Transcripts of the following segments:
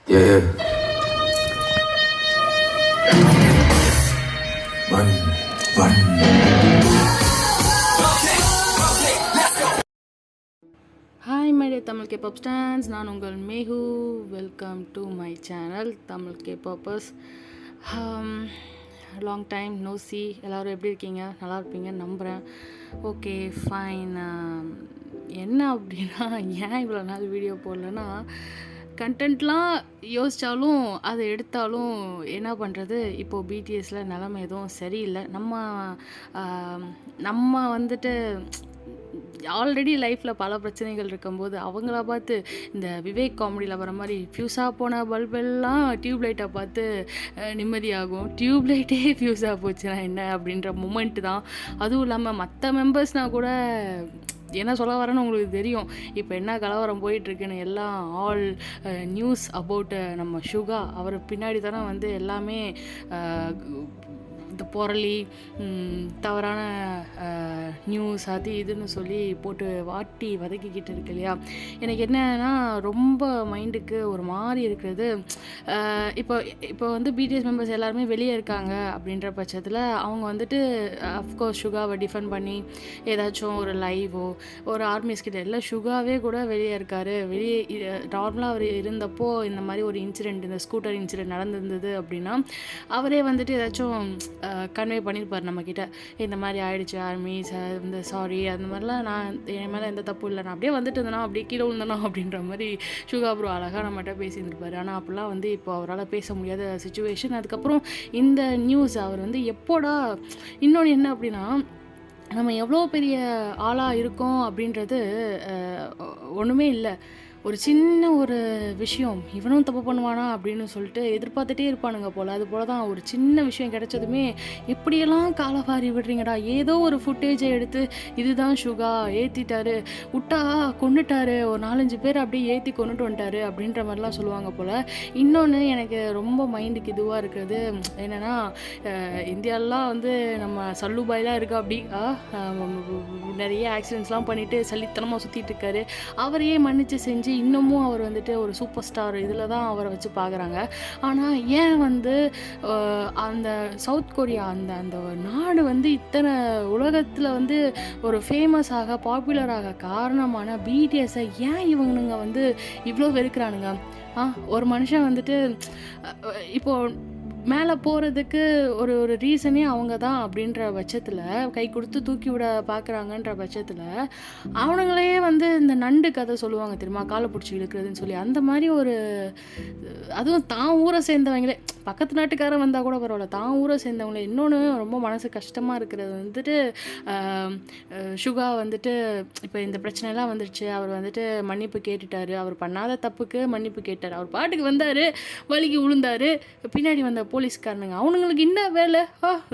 Yeah, One, one. Hi my dear Tamil Kpop stans, நான் உங்கள் Megu. Welcome to my channel Tamil Kpoppers. Long time no see. எல்லோரும் எப்படி இருக்கீங்க? நல்லா இருப்பீங்கன்னு நம்புகிறேன். Okay fine. என்ன அப்படின்னா, ஏன் இவ்வளோ நாள் வீடியோ போடலன்னா, கண்டென்ட்லாம் யோசித்தாலும் அதை எடுத்தாலும் என்ன பண்ணுறது, இப்போது பிடிஎஸில் நிலமை எதுவும் சரியில்லை. நம்ம வந்துட்டு ஆல்ரெடி லைஃப்பில் பல பிரச்சனைகள் இருக்கும்போது அவங்கள பார்த்து இந்த விவேக் காமெடியில் வர மாதிரி ஃப்யூஸாக போன பல்பெல்லாம் டியூப்லைட்டை பார்த்து நிம்மதியாகும். டியூப்லைட்டே ஃப்யூஸாக போச்சுன்னா என்ன அப்படின்ற மூமெண்ட்டு தான். அதுவும் இல்லாமல் மற்ற மெம்பர்ஸ்னால் கூட என்ன சொல்ல வரேன்னு உங்களுக்கு தெரியும். இப்போ என்ன கலவரம் போயிட்டுருக்குன்னு எல்லாம் ஆல் நியூஸ் அபவுட் நம்ம சுகா. அவர் பின்னாடி தானே வந்து எல்லாமே இந்த புரளி தவறான நியூஸ் அது இதுன்னு சொல்லி போட்டு வாட்டி வதக்கிக்கிட்டு இருக்கு இல்லையா. எனக்கு என்னன்னா ரொம்ப மைண்டுக்கு ஒரு மாதிரி இருக்கிறது, இப்போ வந்து பிடிஎஸ் மெம்பர்ஸ் எல்லாருமே வெளியே இருக்காங்க அப்படின்ற பட்சத்தில் அவங்க வந்துட்டு அஃப்கோர்ஸ் சுகாவை டிஃபெண்ட் பண்ணி ஏதாச்சும் ஒரு லைவோ ஒரு ஆர்மிஸ் கிட்ட இல்லை, சுகாவே கூட வெளியே இருக்கார். வெளியே நார்மலாக அவர் இருந்தப்போ இந்த மாதிரி ஒரு இன்சிடெண்ட், இந்த ஸ்கூட்டர் இன்சிடெண்ட் நடந்திருந்தது அப்படின்னா அவரே வந்துட்டு ஏதாச்சும் கன்வே பண்ணியிருப்பார் நம்மக்கிட்ட, இந்த மாதிரி ஆயிடுச்சு ஆர்மிஸ் இந்த சாரி அந்த மாதிரிலாம், நான் என் மேலே எந்த தப்பு இல்லை, நான் அப்படியே வந்துட்டு இருந்தேனா அப்படியே கீழே விழுந்தனா அப்படின்ற மாதிரி சுகா ப்ரோ அழகாக நம்மகிட்ட பேசியிருந்திருப்பார். ஆனால் அப்படிலாம் வந்து இப்போ அவரால் பேச முடியாத சுச்சுவேஷன். அதுக்கப்புறம் இந்த நியூஸ் அவர் வந்து எப்போடா, இன்னொன்று என்ன அப்படின்னா, நம்ம எவ்வளோ பெரிய ஆளாக இருக்கோம் அப்படின்றது ஒன்றுமே இல்லை. ஒரு சின்ன ஒரு விஷயம் இவனும் தப்பு பண்ணுவானா அப்படின்னு சொல்லிட்டு எதிர்பார்த்துட்டே இருப்பானுங்க போல். அது போல் தான் ஒரு சின்ன விஷயம் கிடைச்சதுமே எப்படியெல்லாம் காலவாரி விடுறீங்கடா, ஏதோ ஒரு ஃபுட்டேஜை எடுத்து இதுதான் சுகா ஏற்றிட்டாரு, விட்டா கொண்டுட்டாரு, ஒரு 4-5 பேர் அப்படியே ஏற்றி கொண்டுட்டு வந்துட்டாரு அப்படின்ற மாதிரிலாம் சொல்லுவாங்க போல். இன்னொன்று எனக்கு ரொம்ப மைண்டுக்கு இதுவாக இருக்கிறது என்னென்னா, இந்தியாவிலாம் வந்து நம்ம சல்லுபாய்லாம் இருக்கா அப்படி நிறைய ஆக்சிடென்ட்ஸ்லாம் பண்ணிவிட்டு சல்லித்தனமாக சுற்றிட்டு இருக்காரு. அவரையே மன்னிச்சு செஞ்சு இன்னமும் அவர் வந்துட்டு ஒரு சூப்பர் ஸ்டார் இதில் தான் அவரை வச்சு பார்க்குறாங்க. ஆனால் ஏன் வந்து அந்த சவுத் கொரியா அந்த அந்த நாடு வந்து இத்தனை உலகத்தில் வந்து ஒரு ஃபேமஸாக பாப்புலராக காரணமான பிடிஎஸை ஏன் இவனுங்க வந்து இவ்வளோ வெறுக்கிறானுங்க? ஒரு மனுஷன் வந்துட்டு இப்போது மேலே போகிறதுக்கு ஒரு ஒரு ரீசனே அவங்க தான் அப்படின்ற பட்சத்தில், கை கொடுத்து தூக்கி விட பார்க்குறாங்கன்ற பட்சத்தில் அவனுங்களே வந்து இந்த நண்டு கதை சொல்லுவாங்க தெரியுமா, காலை பிடிச்சி இழுக்கிறதுன்னு சொல்லி, அந்த மாதிரி ஒரு, அதுவும் தான் ஊரை சேர்ந்தவங்களே, பக்கத்து நாட்டுக்காரன் வந்தால் கூட பரவாயில்ல, தான் ஊரை சேர்ந்தவங்களே. இன்னொன்று ரொம்ப மனசு கஷ்டமாக இருக்கிறது வந்துட்டு, சுகா வந்துட்டு இப்போ இந்த பிரச்சனைலாம் வந்துடுச்சு, அவர் வந்துட்டு மன்னிப்பு கேட்டுட்டார், அவர் பண்ணாத தப்புக்கு மன்னிப்பு கேட்டார், அவர் பாட்டுக்கு வந்தார், வலிக்கு விழுந்தார், பின்னாடி வந்த போலீஸ்காரனுங்க அவனுங்களுக்கு என்ன வேலை,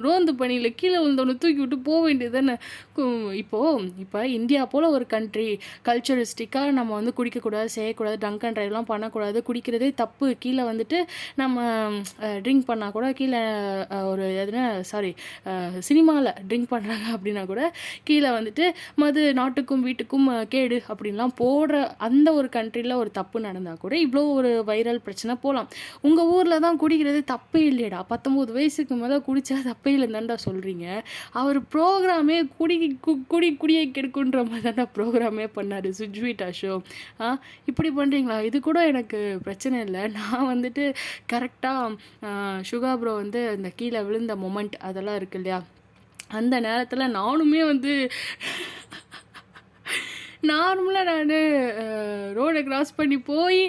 ரோந்து பணியில் கீழே விழுந்தவனை தூக்கி விட்டு போக வேண்டியது தானே. இப்போ இந்தியா போல் ஒரு கண்ட்ரி கல்ச்சரிஸ்டிக்காக நம்ம வந்து குடிக்கக்கூடாது, செய்யக்கூடாது, ட்ரங்க் அண்ட் ட்ரைவ்லாம் பண்ணக்கூடாது, குடிக்கிறதே தப்பு, கீழே வந்துட்டு நம்ம ட்ரிங்க் பண்ணால் கூட கீழே ஒரு எதுனா சினிமாவில் ட்ரிங்க் பண்ணுறாங்க அப்படின்னா கூட கீழே வந்துட்டு மது நாட்டுக்கும் வீட்டுக்கும் கேடு அப்படின்லாம் போடுற அந்த ஒரு கண்ட்ரியில் ஒரு தப்பு நடந்தால் கூட இவ்வளோ ஒரு வைரல் பிரச்சனை போகலாம். உங்கள் ஊரில் தான் குடிக்கிறது தப்பே இல்லையடா, 19 வயசுக்கு மேலே குடித்தா தப்பே இல்லைன்னு சொல்கிறீங்க. அவர் ப்ரோக்ராமே குடியை கெடுக்குன்ற மாதிரி தான்டா ப்ரோக்ராமே பண்ணார், சுஜ்விட்டா ஷோ. இப்படி பண்ணுறீங்களா? இது கூட எனக்கு பிரச்சனை இல்லை. நான் வந்துட்டு கரெக்டாக சுகா ப்ரோ வந்து இந்த கீழே விழுந்த மொமெண்ட் அதெல்லாம் இருக்கு இல்லையா, அந்த நேரத்தில் நானுமே வந்து நார்மலாக நான் ரோடை கிராஸ் பண்ணி போய்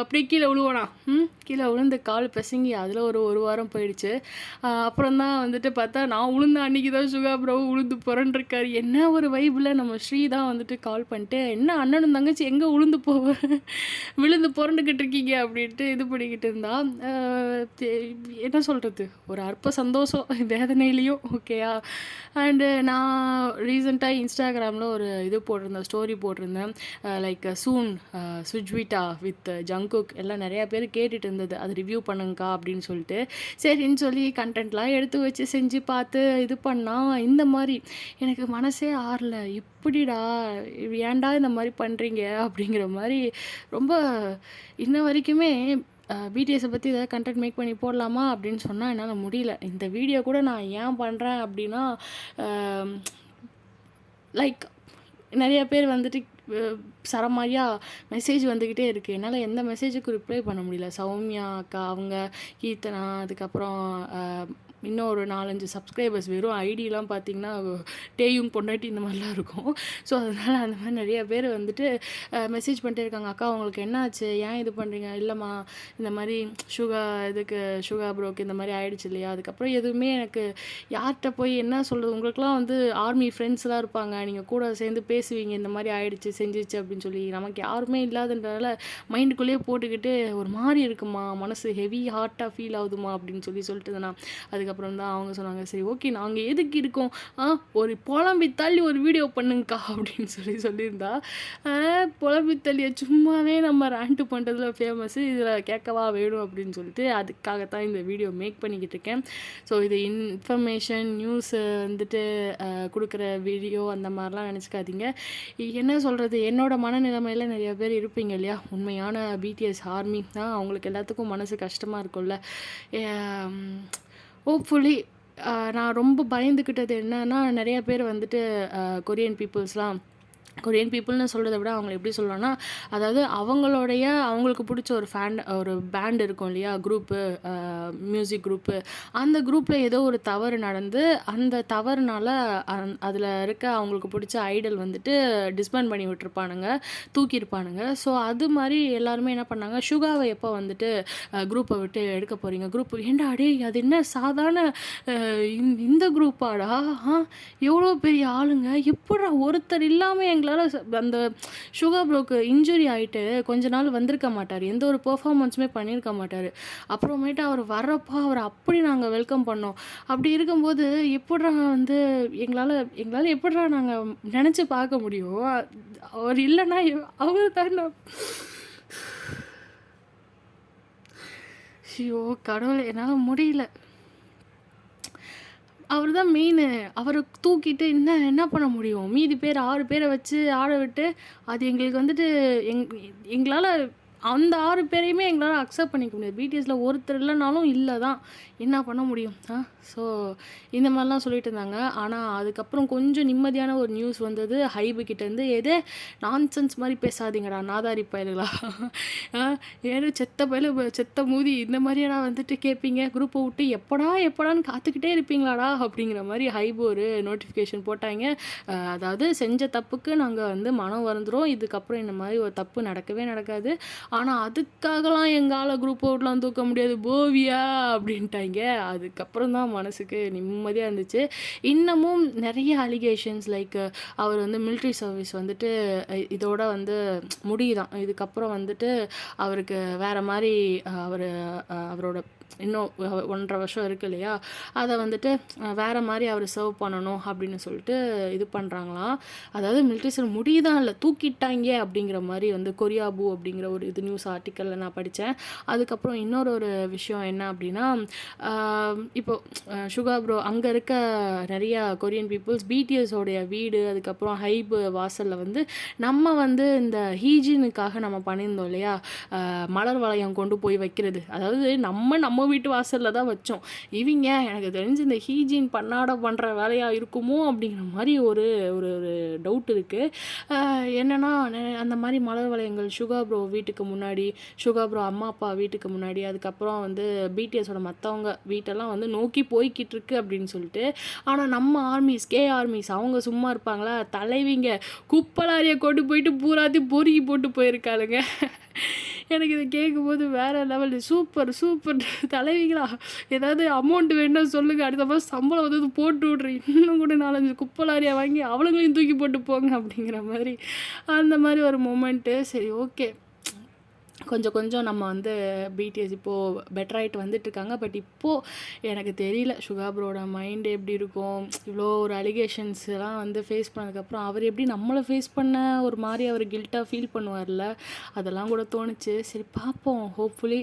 அப்படியே கீழே விழுவானா, கீழே விழுந்து கால் பிசங்கி அதில் ஒரு வாரம் போயிடுச்சு. அப்புறம் தான் வந்துட்டு பார்த்தா நான் விழுந்த அன்றைக்கி தான் சுகா ப்ரோ விழுந்து புரண்டிருக்காரு. என்ன ஒரு வைப்பில் நம்ம ஸ்ரீ தான் வந்துட்டு கால் பண்ணிட்டு, என்ன அண்ணனும் தங்கச்சி எங்கே விழுந்து புரண்டுக்கிட்டு இருக்கீங்க அப்படின்ட்டு இது பண்ணிக்கிட்டு இருந்தா. என்ன சொல்கிறது, ஒரு அற்ப சந்தோஷம் வேதனையிலையும். ஓகேயா. அண்டு நான் ரீசெண்டாக இன்ஸ்டாகிராமில் ஒரு இது போட்டிருந்தேன், ஸ்டோரி போட்டிருந்தேன், லைக் சூன் சுஜ்விட்டா வித் ஜங்குக் எல்லாம் நிறையா பேர் கேட்டுட்டு இருந்தது, அது ரிவ்யூ பண்ணுங்கக்கா அப்படின்னு சொல்லிட்டு. சரின்னு சொல்லி கண்டென்ட்லாம் எடுத்து வச்சு செஞ்சு பார்த்து இது பண்ணால் இந்த மாதிரி எனக்கு மனசே ஆறல. இப்படிடா ஏன்டா இந்த மாதிரி பண்ணுறீங்க அப்படிங்கிற மாதிரி ரொம்ப இன்ன வரைக்குமே பிடிஎஸை பற்றி ஏதாவது கண்டென்ட் மேக் பண்ணி போடலாமா அப்படின்னு சொன்னால் என்னால் முடியல. இந்த வீடியோ கூட நான் ஏன் பண்ணுறேன் அப்படின்னா, லைக் நிறைய பேர் வந்துட்டு சரமாரியா மெசேஜ் வந்துக்கிட்டே இருக்குது. என்னால் எந்த மெசேஜுக்கும் ரிப்ளை பண்ண முடியல. சௌமியா அக்கா, அவங்க கீர்த்தனா, அதுக்கப்புறம் இன்னும் ஒரு 4-5 சப்ஸ்கிரைபர்ஸ், வெறும் ஐடியெலாம் பார்த்திங்கன்னா டேயும் பொண்டாட்டி இந்த மாதிரிலாம் இருக்கும். ஸோ அதனால் அந்த மாதிரி நிறைய பேர் வந்துட்டு மெசேஜ் பண்ணிட்டே இருக்காங்க. அக்கா உங்களுக்கு என்ன ஆச்சு, ஏன் இது பண்ணுறீங்க? இல்லைம்மா இந்த மாதிரி சுகா ப்ரோக்கு இந்த மாதிரி ஆயிடுச்சு இல்லையா. அதுக்கப்புறம் எதுவுமே எனக்கு யார்கிட்ட போய் என்ன சொல்கிறது, உங்களுக்குலாம் வந்து ஆர்மி ஃப்ரெண்ட்ஸ்லாம் இருப்பாங்க, நீங்கள் கூட சேர்ந்து பேசுவீங்க, இந்த மாதிரி ஆயிடுச்சு செஞ்சிச்சு அப்படின்னு சொல்லி. நமக்கு யாருமே இல்லாதன்றதால மைண்டுக்குள்ளேயே போட்டுக்கிட்டு ஒரு மாதிரி இருக்குமா, மனசு ஹெவி ஹார்ட்டாக ஃபீல் ஆகுதுமா அப்படின்னு சொல்லிட்டு நான் அதுக்கப்புறம் தான் அவங்க சொன்னாங்க, சரி ஓகே நாங்கள் எதுக்கு இருக்கோம், ஒரு புலம்பி தள்ளி ஒரு வீடியோ பண்ணுங்கக்கா அப்படின்னு சொல்லியிருந்தா. புலம்பி தள்ளியை சும்மாவே நம்ம ரேண்ட்டு பண்ணுறதுல ஃபேமஸ்ஸு, இதில் கேட்கவா வேணும் அப்படின்னு சொல்லிட்டு அதுக்காகத்தான் இந்த வீடியோ மேக் பண்ணிக்கிட்டு இருக்கேன். ஸோ இது இன்ஃபர்மேஷன் நியூஸு வந்துட்டு கொடுக்குற வீடியோ அந்த மாதிரிலாம் நினச்சிக்காதீங்க. என்ன சொல்கிறது, என்னோட மனநிலைமையில் நிறைய பேர் இருப்பீங்க இல்லையா, உண்மையான பிடிஎஸ் ஆர்மி தான். அவங்களுக்கு எல்லாத்துக்கும் மனசு கஷ்டமாக இருக்கும்ல. ஹோப்ஃபுல்லி நான் ரொம்ப பயந்துக்கிட்டது என்னன்னா, நிறைய பேர் வந்துட்டு கொரியன் பீப்புள்னு சொல்கிறத விட அவங்கள எப்படி சொல்லலாம்னா, அதாவது அவங்களுக்கு பிடிச்ச ஒரு பேண்ட் இருக்கும் இல்லையா, குரூப்பு, மியூசிக் குரூப்பு. அந்த குரூப்பில் ஏதோ ஒரு தவறு நடந்து, அந்த தவறுனால அதில் இருக்க அவங்களுக்கு பிடிச்ச ஐடல் வந்துட்டு டிஸ்பேண்ட் பண்ணி விட்டுருப்பானுங்க, தூக்கியிருப்பானுங்க. ஸோ அது மாதிரி எல்லாருமே என்ன பண்ணாங்க, சுகாவை எப்போ வந்துட்டு குரூப்பை விட்டு எடுக்க போகிறீங்க, குரூப் ஏண்டா அடே அது என்ன சாதாரண இந்த குரூப்பாடா, எவ்வளோ பெரிய ஆளுங்க, எப்படா ஒருத்தர் இல்லாமல் எங்களால் அந்த சுகா ப்ரோக்கு இன்ஜுரி ஆகிட்டு கொஞ்ச நாள் வந்திருக்க மாட்டார், எந்த ஒரு பெர்ஃபார்மன்ஸுமே பண்ணியிருக்க மாட்டார். அப்புறமேட்டு அவர் வர்றப்போ அவரை அப்படி நாங்கள் வெல்கம் பண்ணோம். அப்படி இருக்கும்போது எப்படா வந்து எங்களால் எப்படா நாங்கள் நினச்சி பார்க்க முடியும், அவர் இல்லைன்னா அவர் தான். ஐயோ கடவுளே, என்னால் முடியல. அவர் தான் மெயினு. அவரை தூக்கிட்டு என்ன பண்ண முடியும், மீதி பேர் 6 பேரை வச்சு ஆட விட்டு, அது எங்களுக்கு வந்துட்டு எங்களால் அந்த 6 பேரையுமே எங்களால் அக்செப்ட் பண்ணிக்க முடியாது. பிடிஎஸில் ஒருத்தர் இல்லைனாலும் இல்லை தான், என்ன பண்ண முடியும். ஸோ இந்த மாதிரிலாம் சொல்லிட்டு இருந்தாங்க. ஆனால் அதுக்கப்புறம் கொஞ்சம் நிம்மதியான ஒரு நியூஸ் வந்தது ஹைபுக்கிட்டேருந்து, எதே நான்சென்ஸ் மாதிரி பேசாதீங்கடா நாதாரி பயலுங்களா, ஏதோ செத்த மூதி இந்த மாதிரியாடா வந்துட்டு கேட்பீங்க, குரூப்பை விட்டு எப்படான்னு காத்துக்கிட்டே இருப்பீங்களாடா அப்படிங்கிற மாதிரி ஹைபு ஒரு நோட்டிஃபிகேஷன் போட்டாங்க. அதாவது செஞ்ச தப்புக்கு நாங்கள் வந்து மனம் வருந்துடும், இதுக்கப்புறம் இந்த மாதிரி ஒரு தப்பு நடக்கவே நடக்காது, ஆனால் அதுக்காகலாம் எங்கால் குரூப் அவுட்லாம் தூக்க முடியாது போவியா அப்படின்ட்டாங்க. அதுக்கப்புறம் தான் மனசுக்கு நிம்மதியாக இருந்துச்சு. இன்னமும் நிறைய அலிகேஷன்ஸ், லைக் அவர் வந்து மிலிட்ரி சர்வீஸ் வந்துட்டு இதோட வந்து முடியுதான், இதுக்கப்புறம் வந்துட்டு அவருக்கு வேறு மாதிரி அவரோட இன்னும் 1.5 வருஷம் இருக்குது இல்லையா, அதை வந்துட்டு வேறு மாதிரி அவர் சர்வ் பண்ணணும் அப்படின்னு சொல்லிட்டு இது பண்ணுறாங்களாம். அதாவது மிலிட்ரி சர்வீஸ் முடியுதான் இல்லை தூக்கிட்டாங்க அப்படிங்கிற மாதிரி வந்து கொரியாபு அப்படிங்கிற ஒரு இது நியூஸ் ஆர்டிக்கலில் நான் படித்தேன். அதுக்கப்புறம் இன்னொரு விஷயம் என்ன அப்படின்னா, இப்போ சுகா ப்ரோ அங்கே இருக்க நிறையா கொரியன் பீப்புள்ஸ் பிடிஎஸோடைய வீடு, அதுக்கப்புறம் ஹைபு வாசலில் வந்து நம்ம வந்து இந்த ஹீஜினுக்காக நம்ம பண்ணியிருந்தோம் இல்லையா, மலர் வளையம் கொண்டு போய் வைக்கிறது, அதாவது நம்ம வீட்டு வாசலில் தான் வச்சோம். இவங்க எனக்கு தெரிஞ்சு இந்த ஹீஜின் பண்ணுற வேலையாக இருக்குமோ அப்படிங்கிற மாதிரி ஒரு ஒரு டவுட் இருக்குது. என்னென்னா அந்த மாதிரி மலர் வளையங்கள் சுகா ப்ரோ வீட்டுக்கு முன்னாடி, சுகா ப்ரோ அம்மா அப்பா வீட்டுக்கு முன்னாடி, அதுக்கப்புறம் வந்து பிடிஎஸோட மற்றவங்க வீட்டெல்லாம் வந்து நோக்கி போய்கிட்டு இருக்கு அப்படின்னு சொல்லிட்டு. ஆனால் நம்ம ஆர்மிஸ் அவங்க சும்மா இருப்பாங்களா, தலைவிங்க குப்பலாரியை கொண்டு போயிட்டு பூராத்தையும் பொறுக்கி போட்டு போயிருக்காளுங்க. எனக்கு இதை கேட்கும்போது வேறு லெவல், சூப்பர் தலைவிங்களா, ஏதாவது அமௌண்ட் வேணும்னா சொல்லுங்கள், அடுத்த மாதம் சம்பளம் வந்து போட்டு விட்றேன், இன்னும் கூட 4-5 குப்பலாரியாக வாங்கி அவளுங்களையும் தூக்கி போட்டு போங்க அப்படிங்கிற மாதிரி அந்த மாதிரி ஒரு மொமெண்ட்டு. சரி ஓகே, கொஞ்சம் நம்ம வந்து பிடிஎஸ் இப்போது பெட்டராகிட்டு வந்துட்டுருக்காங்க. பட் இப்போது எனக்கு தெரியல சுகா ப்ரோட மைண்டு எப்படி இருக்கும், இவ்வளோ ஒரு அலிகேஷன்ஸ்லாம் வந்து ஃபேஸ் பண்ணதுக்கப்புறம் அவர் எப்படி நம்மளை ஃபேஸ் பண்ண ஒரு மாதிரி அவர் கில்ட்டாக ஃபீல் பண்ணுவார்ல, அதெல்லாம் கூட தோணுச்சு. சரி பார்ப்போம், ஹோப்ஃபுல்லி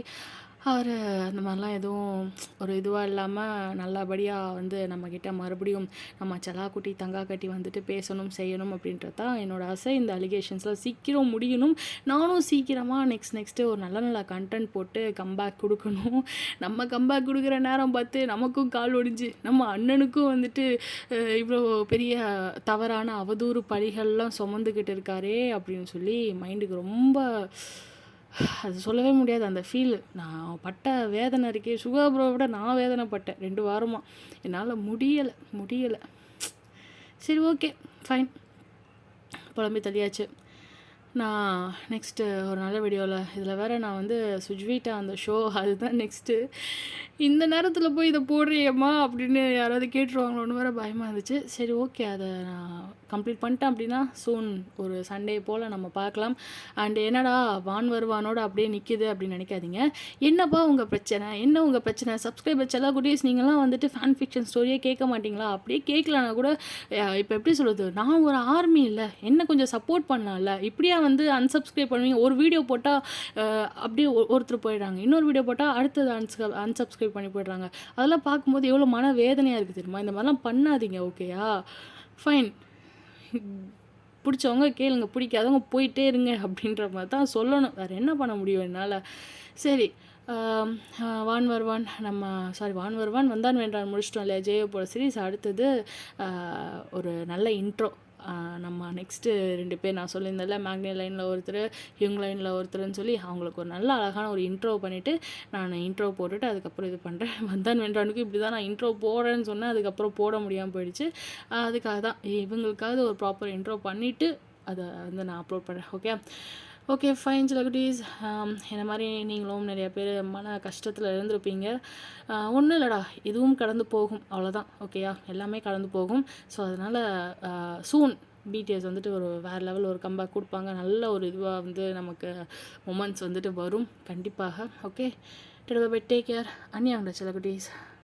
அவர் அந்த மாதிரிலாம் எதுவும் ஒரு இதுவாக இல்லாமல் நல்லபடியாக வந்து நம்மக்கிட்ட மறுபடியும் நம்ம செல்லாக்குட்டி தங்காக்கட்டி வந்துட்டு பேசணும் செய்யணும் அப்படின்றது தான் என்னோடய ஆசை. இந்த அலிகேஷன்ஸ்லாம் சீக்கிரம் முடியணும். நானும் சீக்கிரமாக நெக்ஸ்ட்டு ஒரு நல்ல நல்ல கண்டென்ட் போட்டு கம்பேக் கொடுக்கணும். நம்ம கம்பேக் கொடுக்குற நேரம் பார்த்து நமக்கும் கால் ஒடிஞ்சு நம்ம அண்ணனுக்கும் வந்துட்டு இவ்வளோ பெரிய தவறான அவதூறு பழிகள்லாம் சுமந்துக்கிட்டு இருக்காரே அப்படின்னு சொல்லி மைண்டுக்கு ரொம்ப அது சொல்லவே முடியாது அந்த ஃபீல். நான் பட்ட வேதனை இருக்கே, சுகா ப்ரோவை விட நான் வேதனைப்பட்டேன் 2 வாரமாக. என்னால் முடியலை. சரி, ஓகே, ஃபைன், புலம்பி தள்ளியாச்சு. நான் நெக்ஸ்ட்டு ஒரு நல்ல வீடியோவில் இதில் வேறு நான் வந்து சுஜ்வீட்டா அந்த ஷோ அதுதான் நெக்ஸ்ட்டு. இந்த நேரத்தில் போய் இதை போடுறியம்மா அப்படின்னு யாராவது கேட்டுருவாங்களோன்னு வேறு பயமாக இருந்துச்சு. சரி, ஓகே, அதை நான் கம்ப்ளீட் பண்ணிட்டேன் அப்படின்னா சூன் ஒரு சண்டே போல் நம்ம பார்க்கலாம். அண்டு என்னடா வான் வருவானோட அப்படியே நிற்கிது அப்படின்னு நினைக்காதீங்க. என்னப்பா உங்கள் பிரச்சனை? சப்ஸ்கிரைபர் செல்லா குட்டீஸ், நீங்களாம் வந்துட்டு ஃபேன் ஃபிக்ஷன் ஸ்டோரியே கேட்க மாட்டிங்களா? அப்படியே கேட்கலன்னா கூட இப்போ எப்படி சொல்கிறது, நான் ஒரு ஆர்மி இல்லை, என்ன கொஞ்சம் சப்போர்ட் பண்ணலாம்ல. இப்படியா வந்து அன்சப்ஸ்கிரைப் பண்ணுவீங்க? ஒரு வீடியோ போட்டால் அப்படியே ஒருத்தர் போயிடுறாங்க, இன்னொரு வீடியோ போட்டால் அடுத்தது அன்சப்ஸ்கிரைப் பண்ணி போயிடுறாங்க. அதெல்லாம் பார்க்கும்போது எவ்வளோ மன வேதனையாக இருக்குது தெரியுமா? இந்த மாதிரிலாம் பண்ணாதீங்க, ஓகேயா? ஃபைன், பிடிச்சவங்க கேளுங்க, பிடிக்காதவங்க போயிட்டே இருங்க அப்படின்ற மாதிரி தான் சொல்லணும். வேறு என்ன பண்ண முடியும் என்னால்? சரி, வான் வருவான் வான் வருவான் வந்தான் வென்றான் முடிச்சிட்டோம் இல்லையா ஜெயோட சீரிஸ். அடுத்தது ஒரு நல்ல இன்ட்ரோ. நம்ம நெக்ஸ்ட்டு 2 பேர் நான் சொல்லியிருந்தேன்ல, மேக்னே லைனில் ஒருத்தர், யங் லைனில் ஒருத்தர்னு சொல்லி அவங்களுக்கு ஒரு நல்ல அழகான ஒரு இன்ட்ரோ பண்ணிவிட்டு நான் இன்ட்ரோ போட்டுட்டு அதுக்கப்புறம் இது பண்ணுறேன். வந்தான் வென்றானுக்கு இப்படி தான் நான் இன்ட்ரோ போடுறேன்னு சொன்னேன், அதுக்கப்புறம் போட முடியாமல் போயிடுச்சு. அதுக்காக தான் இவங்களுக்காவது ஒரு ப்ராப்பர் இன்ட்ரோ பண்ணிவிட்டு அதை வந்து நான் அப்லோட் பண்ணுறேன். ஓகே, ஃபைன் செல்லகுட்டீஸ். என்ன மாதிரி நீங்களும் நிறைய பேர் மன கஷ்டத்தில் இருந்திருப்பீங்க. ஒன்றும் இல்லைடா, இதுவும் கடந்து போகும், அவ்வளோதான், ஓகேயா? எல்லாமே கடந்து போகும். ஸோ அதனால் சூன் பிடிஎஸ் வந்துட்டு ஒரு வேறு லெவல் ஒரு கம்பேக் கொடுப்பாங்க. நல்ல ஒரு இதுவாக வந்து நமக்கு மொமெண்ட்ஸ் வந்துட்டு வரும் கண்டிப்பாக. Okay, take care. அன்னியாங்கடா செல்லகுட்டீஸ்.